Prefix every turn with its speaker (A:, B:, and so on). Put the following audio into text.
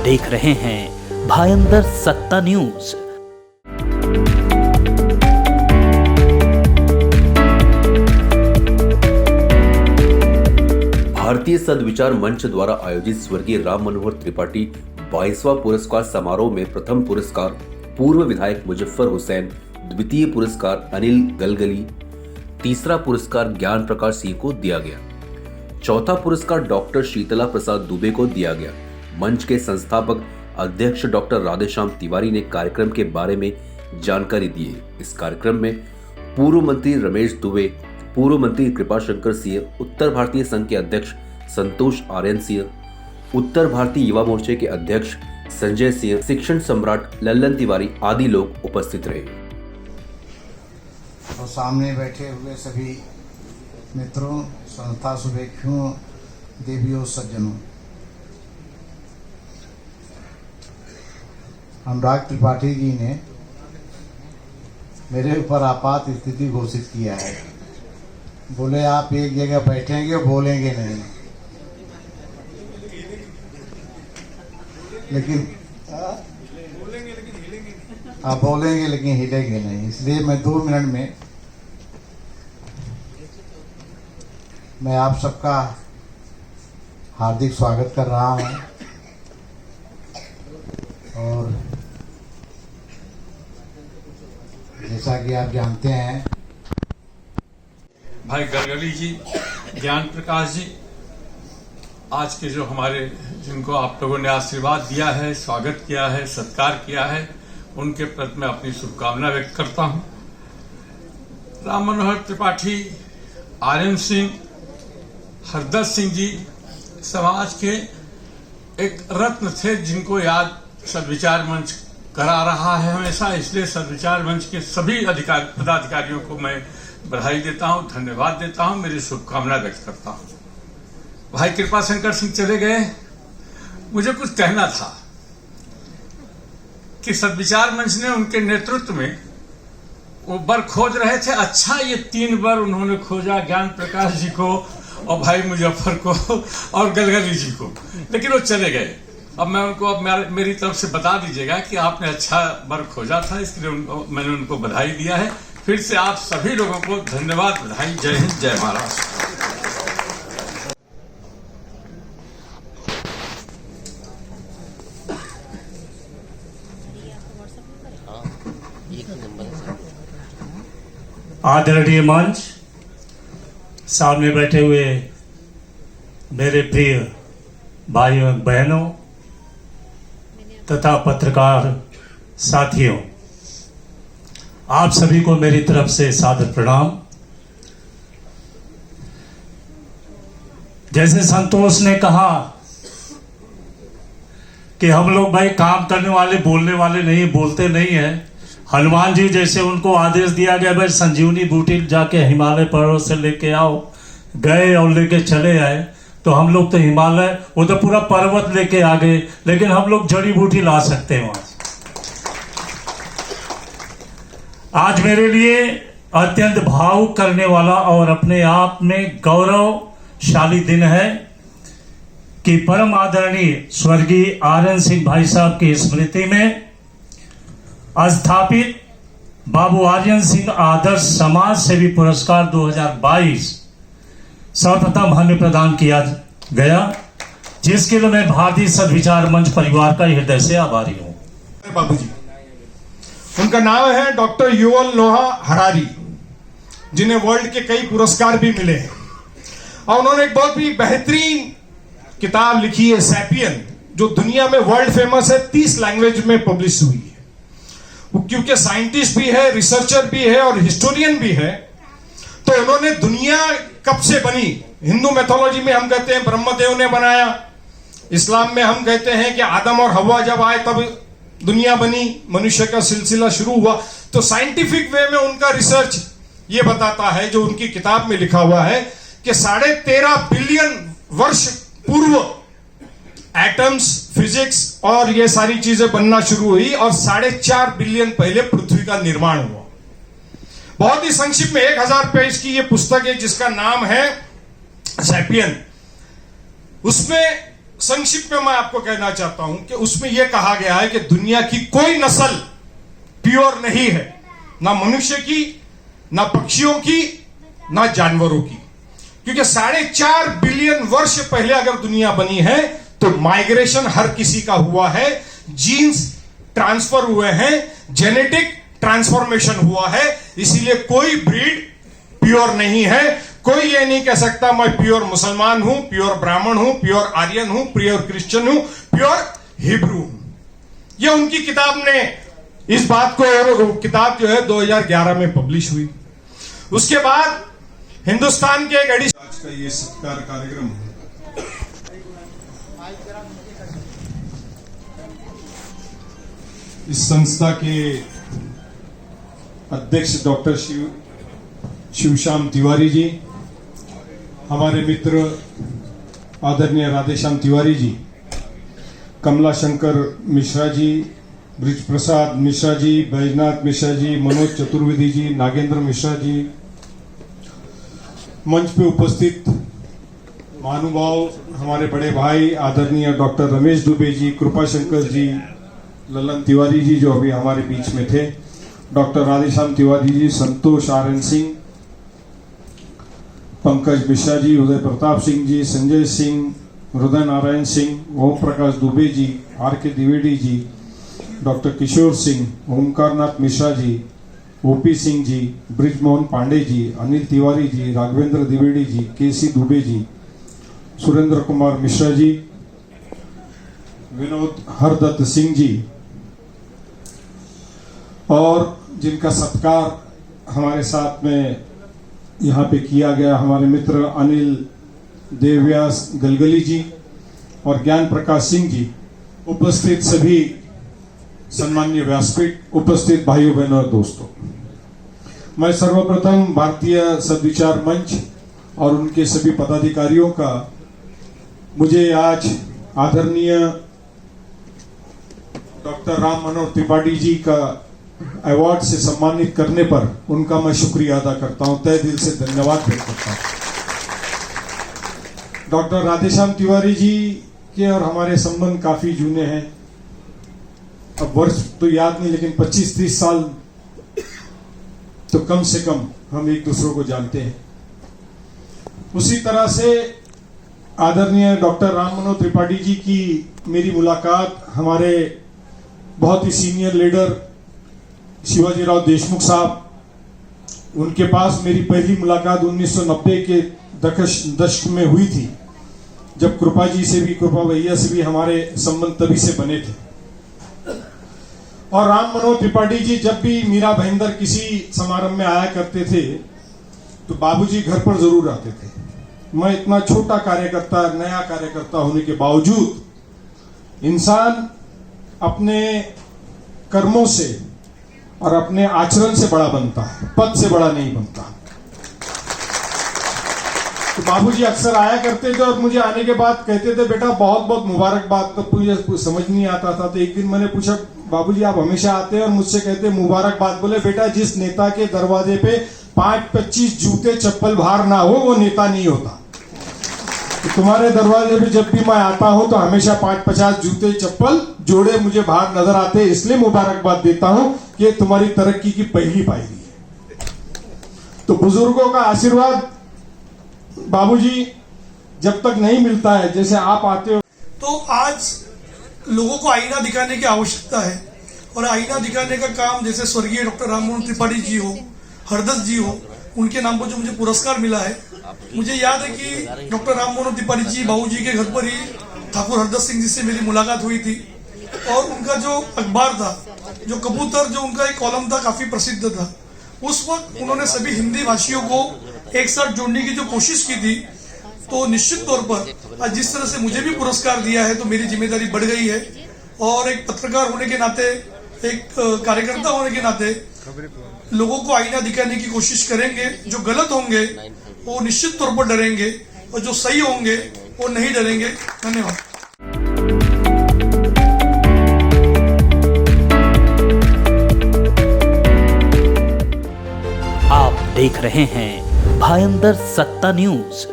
A: देख रहे हैं भायंदर सत्ता न्यूज।
B: भारतीय सद्विचार मंच द्वारा आयोजित स्वर्गीय राम मनोहर त्रिपाठी 22वां पुरस्कार समारोह में प्रथम पुरस्कार पूर्व विधायक मुजफ्फर हुसैन, द्वितीय पुरस्कार अनिल गलगली, तीसरा पुरस्कार ज्ञान प्रकाश सिंह को दिया गया। चौथा पुरस्कार डॉक्टर शीतला प्रसाद दुबे को दिया गया। मंच के संस्थापक अध्यक्ष डॉक्टर राधेश्याम तिवारी ने कार्यक्रम के बारे में जानकारी दी। इस कार्यक्रम में पूर्व मंत्री रमेश दुबे, पूर्व मंत्री कृपाशंकर सिंह, उत्तर भारतीय संघ के अध्यक्ष संतोष आर्यन सिंह, उत्तर भारतीय युवा मोर्चे के अध्यक्ष संजय सिंह, शिक्षण सम्राट लल्लन तिवारी आदि लोग उपस्थित रहे।
C: और सामने बैठे हुए सभी मित्रों, संस्था शुभेच्छुओं, देवियों, सज्जनों, अनुराग त्रिपाठी जी ने मेरे ऊपर आपात स्थिति घोषित किया है। बोले आप एक जगह बैठेंगे, बोलेंगे नहीं, लेकिन आप बोलेंगे लेकिन हिलेंगे नहीं। इसलिए मैं 2 मिनट में मैं आप सबका हार्दिक स्वागत कर रहा हूं। और जैसा कि आप जानते हैं,
D: भाई गलगली जी, ज्ञान प्रकाश जी, आज के जो हमारे जिनको आप लोगों ने आशीर्वाद दिया है, स्वागत किया है, सत्कार किया है, उनके प्रति मैं अपनी शुभकामना व्यक्त करता हूं। राम मनोहर त्रिपाठी, आर्यन सिंह, हरदत्त सिंह जी समाज के एक रत्न थे जिनको याद सद्विचार मंच करा रहा है हमेशा। इसलिए सद्विचार मंच के सभी पदाधिकारियों को मैं बधाई देता हूं, धन्यवाद देता हूं, मेरी शुभकामना व्यक्त करता हूं। भाई कृपाशंकर सिंह चले गए, मुझे कुछ कहना था कि सद्विचार मंच ने उनके नेतृत्व में वो बर खोज रहे थे। अच्छा, ये 3 बर उन्होंने खोजा, ज्ञान प्रकाश जी को और भाई मुजफ्फर को और गलगली जी को, लेकिन वो चले गए। अब मैं उनको मेरी तरफ से बता दीजिएगा कि आपने अच्छा बर खोजा था, इसलिए मैंने उनको बधाई दिया है। फिर से आप सभी लोगों को धन्यवाद, बधाई। जय हिंद, जय महाराष्ट्र।
E: आदरणीय मंच, सामने बैठे हुए मेरे प्रिय भाइयों बहनों तथा पत्रकार साथियों, आप सभी को मेरी तरफ से सादर प्रणाम। जैसे संतोष ने कहा कि हम लोग भाई काम करने वाले, बोलने वाले नहीं, बोलते नहीं है। हनुमान जी जैसे उनको आदेश दिया गया भाई संजीवनी बूटी जाके हिमालय पर्वत से लेके आओ, गए और लेके चले आए। तो हम लोग तो हिमालय, वो तो पूरा पर्वत लेके आ गए, लेकिन हम लोग जड़ी बूटी ला सकते हैं वहां। आज मेरे लिए अत्यंत भावुक करने वाला और अपने आप में गौरवशाली दिन है कि परम आदरणीय स्वर्गीय आर्यन सिंह भाई साहब की स्मृति में स्थापित बाबू आर्यन सिंह आदर्श समाज सेवी पुरस्कार 2022 सर्वप्रथम हमें प्रदान किया गया, जिसके लिए मैं भारतीय सद्विचार मंच परिवार का हृदय से आभारी हूं।
F: बाबूजी, उनका नाम है डॉक्टर युवल नोहा हरारी, जिन्हें वर्ल्ड के कई पुरस्कार भी मिले हैं। और उन्होंने एक बहुत ही बेहतरीन किताब लिखी है, सैपियन, जो दुनिया में वर्ल्ड फेमस है, 30 लैंग्वेज में पब्लिश हुई है। वो क्योंकि साइंटिस्ट भी है, रिसर्चर भी है और हिस्टोरियन भी है, तो उन्होंने दुनिया कब से बनी, हिंदू मैथोलॉजी में हम कहते हैं ब्रह्मदेव ने बनाया, इस्लाम में हम कहते हैं कि आदम और हवा जब आए तब दुनिया बनी, मनुष्य का सिलसिला शुरू हुआ। तो साइंटिफिक वे में उनका रिसर्च ये बताता है, जो उनकी किताब में लिखा हुआ है, कि 13.5 बिलियन वर्ष पूर्व एटम्स, फिजिक्स और ये सारी चीजें बनना शुरू हुई और 4.5 बिलियन पहले पृथ्वी का निर्माण हुआ। बहुत ही संक्षिप्त में 1000 पेज की ये पुस्तक है जिसका नाम है सैपियन। उसमें संक्षिप्त में मैं आपको कहना चाहता हूं कि उसमें यह कहा गया है कि दुनिया की कोई नस्ल प्योर नहीं है, ना मनुष्य की, ना पक्षियों की, ना जानवरों की, क्योंकि 4.5 बिलियन वर्ष पहले अगर दुनिया बनी है तो माइग्रेशन हर किसी का हुआ है, जीन्स ट्रांसफर हुए हैं, जेनेटिक ट्रांसफॉर्मेशन हुआ है, इसीलिए कोई ब्रीड प्योर नहीं है। कोई ये नहीं कह सकता मैं प्योर मुसलमान हूं, प्योर ब्राह्मण हूं, प्योर आर्यन हूं, प्योर क्रिश्चियन हूं, प्योर हिब्रू हूं। ये उनकी किताब ने इस बात को, किताब जो है 2011 में पब्लिश हुई। उसके बाद हिंदुस्तान के एक एडिशन
G: आज का ये सत्कार कार्यक्रम इस संस्था के अध्यक्ष डॉक्टर शिवश्याम तिवारी जी, हमारे मित्र आदरणीय राधेश्याम तिवारी जी, कमला शंकर मिश्रा जी, ब्रिज प्रसाद मिश्रा जी, बैजनाथ मिश्रा जी, मनोज चतुर्वेदी जी, नागेंद्र मिश्रा जी, मंच पे उपस्थित महानुभाव, हमारे बड़े भाई आदरणीय डॉक्टर रमेश दुबे जी, कृपा शंकर जी, ललन तिवारी जी जो अभी हमारे बीच में थे, डॉक्टर राधेश्याम तिवारी जी, संतोष आर्यन सिंह, पंकज मिश्रा जी, उदय प्रताप सिंह जी, संजय सिंह, हृदय नारायण सिंह, ओम प्रकाश दुबे जी, आर के द्विवेदी जी, डॉक्टर किशोर सिंह, ओमकारनाथ मिश्रा जी, ओपी सिंह जी, ब्रिजमोहन पांडे जी, अनिल तिवारी जी, राघवेंद्र द्विवेदी जी, केसी दुबे जी, सुरेंद्र कुमार मिश्रा जी, विनोद हरदत्त सिंह जी, और जिनका सत्कार हमारे साथ में यहाँ पे किया गया हमारे मित्र अनिल देवव्यास गलगली जी और ज्ञान प्रकाश सिंह जी, उपस्थित सभी सम्माननीय व्यासपीठ, उपस्थित भाइयों बहनों और दोस्तों, मैं सर्वप्रथम भारतीय सद्विचार मंच और उनके सभी पदाधिकारियों का, मुझे आज आदरणीय डॉक्टर राम मनोहर त्रिपाठी जी का अवार्ड से सम्मानित करने पर उनका मैं शुक्रिया अदा करता हूं, तहे दिल से धन्यवाद व्यक्त करता हूं। डॉक्टर राधेश्याम तिवारी जी के और हमारे संबंध काफी जूने हैं, अब वर्ष तो याद नहीं, लेकिन 25-30 साल तो कम से कम हम एक दूसरे को जानते हैं। उसी तरह से आदरणीय डॉक्टर राम मनोहर त्रिपाठी जी की मेरी मुलाकात हमारे बहुत ही सीनियर लीडर शिवाजीराव देशमुख साहब, उनके पास मेरी पहली मुलाकात 1990 के दशक में हुई थी, जब कृपा जी से भी, कृपा भैया से भी हमारे संबंध तभी से बने थे। और राम मनोहर त्रिपाठी जी जब भी मीरा भाईंदर किसी समारंभ में आया करते थे तो बाबूजी घर पर जरूर आते थे। मैं इतना छोटा कार्यकर्ता, नया कार्यकर्ता होने के बावजूद इंसान अपने कर्मों से और अपने आचरण से बड़ा बनता है, पद से बड़ा नहीं बनता। तो बाबूजी अक्सर आया करते थे और मुझे आने के बाद कहते थे, बेटा बहुत बहुत मुबारकबाद। तो मुझे समझ नहीं आता था, तो एक दिन मैंने पूछा, बाबूजी आप हमेशा आते हैं और मुझसे कहते मुबारकबाद। बोले, बेटा जिस नेता के दरवाजे पे 5-25 जूते चप्पल बाहर ना हो वो नेता नहीं होता। तो तुम्हारे दरवाजे पे जब भी मैं आता हूं तो हमेशा 5-50 जूते चप्पल जोड़े मुझे बाहर नजर आते, इसलिए मुबारकबाद देता हूं कि तुम्हारी तरक्की की पहली पायरी है। तो बुजुर्गों का आशीर्वाद बाबूजी जब तक नहीं मिलता है, जैसे आप आते हो,
H: तो आज लोगों को आईना दिखाने की आवश्यकता है। और आईना दिखाने का काम जैसे स्वर्गीय डॉक्टर राम मनोहर त्रिपाठी जी हो, हरदत्त जी हो, उनके नाम पर जो मुझे पुरस्कार मिला है, मुझे याद है कि डॉक्टर राम मनोहर त्रिपाठी जी बाबूजी के घर पर ही ठाकुर हरदत्त सिंह जी से मेरी मुलाकात हुई थी। और उनका जो अखबार था, जो कबूतर, जो उनका एक कॉलम था, काफी प्रसिद्ध था। उस वक्त उन्होंने सभी हिंदी भाषियों को एक साथ जोड़ने की जो कोशिश की थी, तो निश्चित तौर पर आज जिस तरह से मुझे भी पुरस्कार दिया है तो मेरी जिम्मेदारी बढ़ गई है। और एक पत्रकार होने के नाते, एक कार्यकर्ता होने के नाते लोगों को आईना दिखाने की कोशिश करेंगे। जो गलत होंगे वो निश्चित तौर पर डरेंगे और जो सही होंगे वो नहीं डरेंगे। धन्यवाद।
A: आप देख रहे हैं भायंदर सत्ता न्यूज।